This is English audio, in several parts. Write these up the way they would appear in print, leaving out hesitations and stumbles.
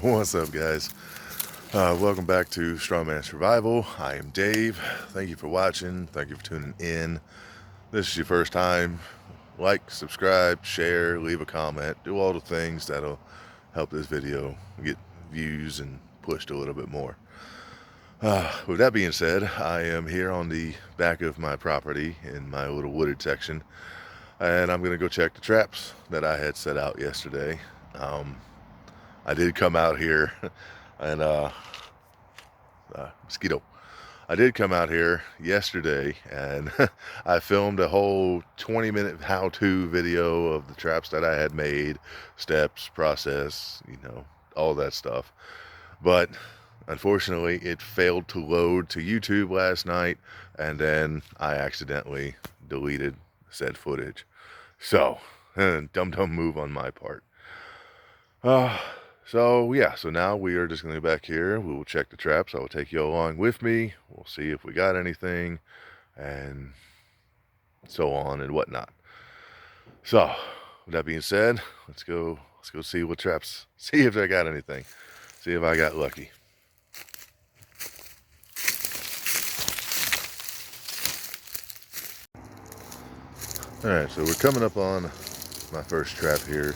What's up, guys? Welcome back to Strongman Survival. I am Dave. Thank you for watching. Thank you for tuning in. This is your first time. Like, subscribe, share, leave a comment. Do all the things that'll help this video get views and pushed a little bit more. With that being said, I am here on the back of my property in my little wooded section, and I'm going to go check the traps that I had set out yesterday. I did come out here and mosquito. I did come out here yesterday and I filmed a whole 20-minute how-to video of the traps that I had made, steps, process, all that stuff. But unfortunately, it failed to load to YouTube last night, and then I accidentally deleted said footage. So, dumb move on my part. So now we are just going to go back here. We will check the traps. I will take you along with me. We'll see if we got anything and so on and whatnot. So, with that being said, let's go see what traps, see if I got anything, see if I got lucky. Alright, so we're coming up on my first trap here,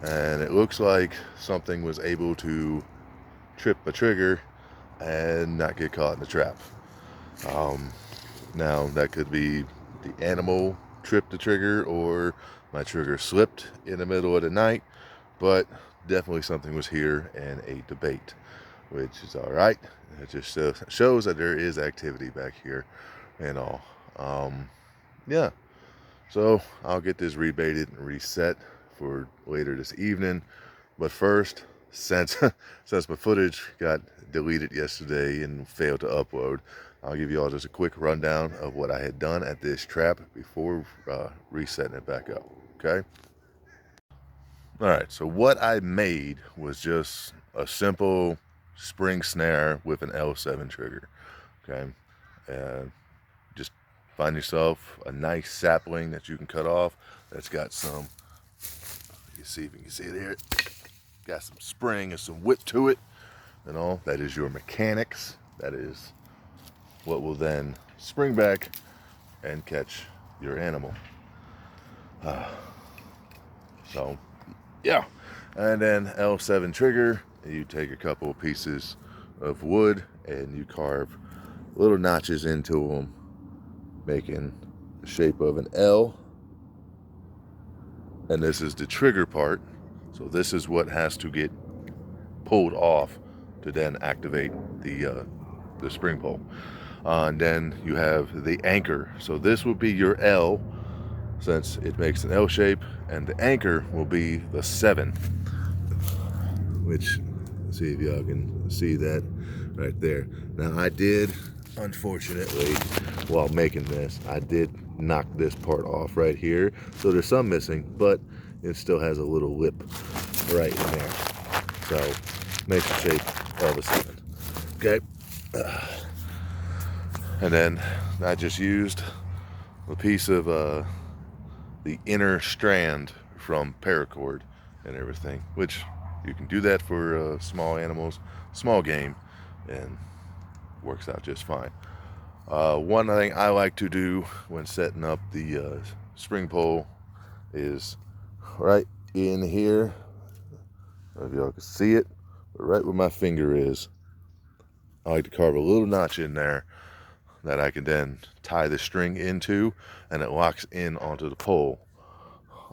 and it looks like something was able to trip a trigger and not get caught in the trap. Now that could be the animal tripped the trigger, or my trigger slipped in the middle of the night, but definitely something was here and ate the bait, which is all right. It just shows that there is activity back here and all. Yeah, so I'll get this rebaited and reset for later this evening. But first, since my footage got deleted yesterday and failed to upload, I'll give you all just a quick rundown of what I had done at this trap before resetting it back up. Okay. All right. So what I made was just a simple spring snare with an L7 trigger. Okay. Just find yourself a nice sapling that you can cut off. That's got some. You see if you can see it here. Got some spring and some whip to it and all. That is your mechanics. That is what will then spring back and catch your animal. So yeah, and then L7 trigger, you take a couple of pieces of wood and you carve little notches into them, making the shape of an L. And this is the trigger part, so this is what has to get pulled off to then activate the spring pole. And then you have the anchor. So this will be your L, since it makes an L shape, and the anchor will be the 7, which, see if y'all can see that right there. Now I did, unfortunately, while making this, I did knock this part off right here. So there's some missing, but it still has a little lip right in there. So makes the shape of a 7. Okay. And then I just used a piece of the inner strand from paracord and everything, which you can do that for small animals, small game, and works out just fine. One thing I like to do when setting up the spring pole is right in here. I don't know if y'all can see it, but right where my finger is, I like to carve a little notch in there that I can then tie the string into, and it locks in onto the pole.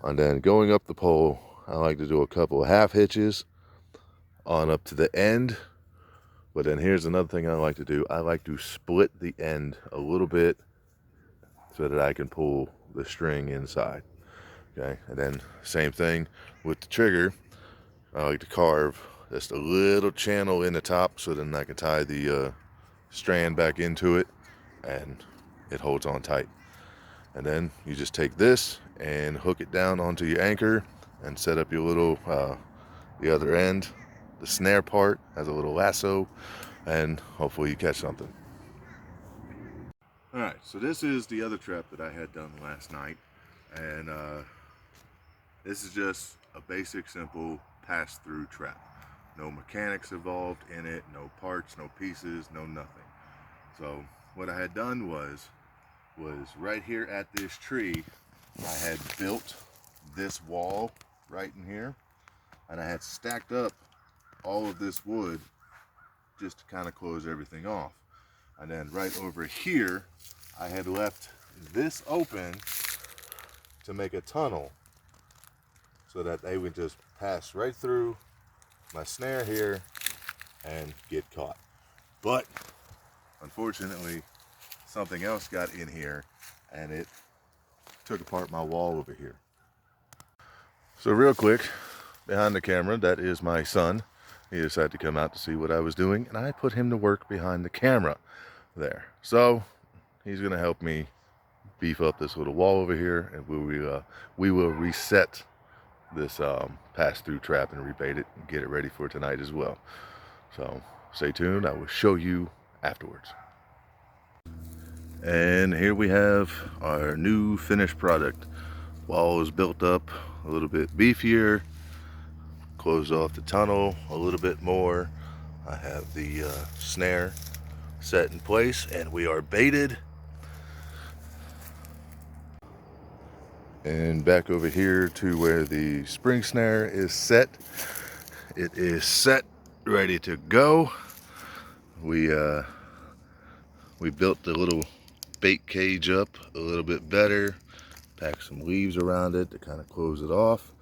And then going up the pole, I like to do a couple of half hitches on up to the end. But then here's another thing I like to do. I like to split the end a little bit so that I can pull the string inside. Okay, and then same thing with the trigger. I like to carve just a little channel in the top so then I can tie the strand back into it and it holds on tight. And then you just take this and hook it down onto your anchor and set up your little the other end. The snare part has a little lasso, and hopefully you catch something. All right, so this is the other trap that I had done last night, and this is just a basic, simple pass-through trap. no mechanics involved in it, no parts, no pieces, no nothing. So what I had done was right here at this tree, I had built this wall right in here, and I had stacked up all of this wood just to kind of close everything off. And then right over here, I had left this open to make a tunnel so that they would just pass right through my snare here and get caught. But unfortunately, something else got in here and it took apart my wall over here. So real quick, behind the camera, that is my son. He decided to come out to see what I was doing, and I put him to work behind the camera there. So he's gonna help me beef up this little wall over here, and we will reset this pass-through trap and rebait it and get it ready for tonight as well. So stay tuned, I will show you afterwards. And here we have our new finished product. Wall is built up a little bit beefier, closed off the tunnel a little bit more. I have the snare set in place, and we are baited. And back over here to where the spring snare is set. It is set, ready to go. We built the little bait cage up a little bit better, packed some leaves around it to kind of close it off,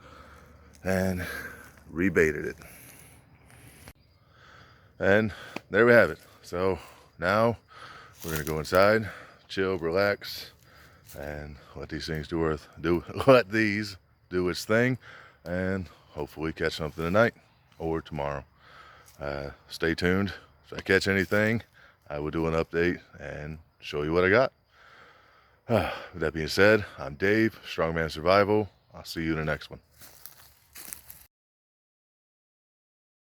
and rebaited it. And there we have it. So now we're gonna go inside, chill, relax, and let these things do its thing, and hopefully catch something tonight or tomorrow. Stay tuned. If I catch anything, I will do an update and show you what I got. With that being said, I'm Dave, Strongman Survival. I'll see you in the next one.